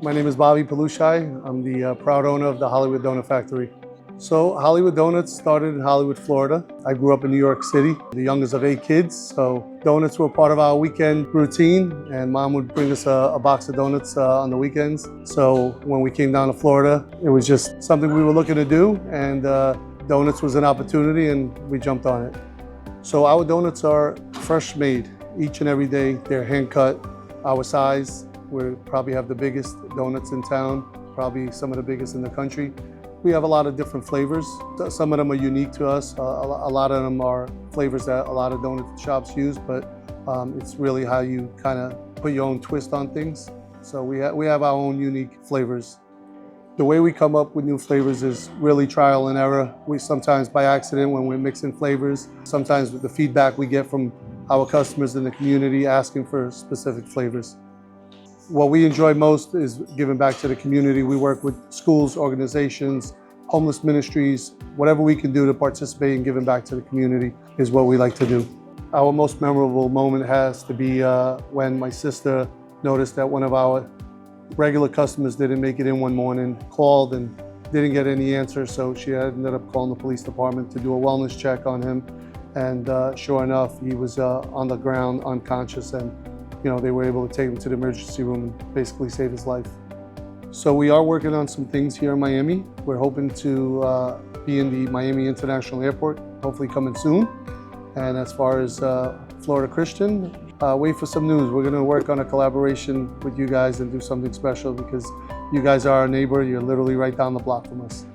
My name is Bobby Palushaj. I'm the proud owner of the Hollywood Donut Factory. So Hollywood Donuts started in Hollywood, Florida. I grew up in New York City, the youngest of 8 kids. So donuts were part of our weekend routine, and Mom would bring us a box of donuts on the weekends. So when we came down to Florida, it was just something we were looking to do, and donuts was an opportunity, and we jumped on it. So our donuts are fresh made each and every day. They're hand cut, our size. We probably have the biggest donuts in town, probably some of the biggest in the country. We have a lot of different flavors. Some of them are unique to us. A lot of them are flavors that a lot of donut shops use, but it's really how you kind of put your own twist on things. So we have our own unique flavors. The way we come up with new flavors is really trial and error. We sometimes by accident when we're mixing flavors, sometimes with the feedback we get from our customers in the community asking for specific flavors. What we enjoy most is giving back to the community. We work with schools, organizations, homeless ministries. Whatever we can do to participate in giving back to the community is what we like to do. Our most memorable moment has to be when my sister noticed that one of our regular customers didn't make it in one morning, called and didn't get any answer, so she ended up calling the police department to do a wellness check on him. And sure enough, he was on the ground, unconscious, and they were able to take him to the emergency room and basically save his life. So we are working on some things here in Miami. We're hoping to be in the Miami International Airport, hopefully coming soon. And as far as Florida Christian, wait for some news. We're gonna work on a collaboration with you guys and do something special because you guys are our neighbor. You're literally right down the block from us.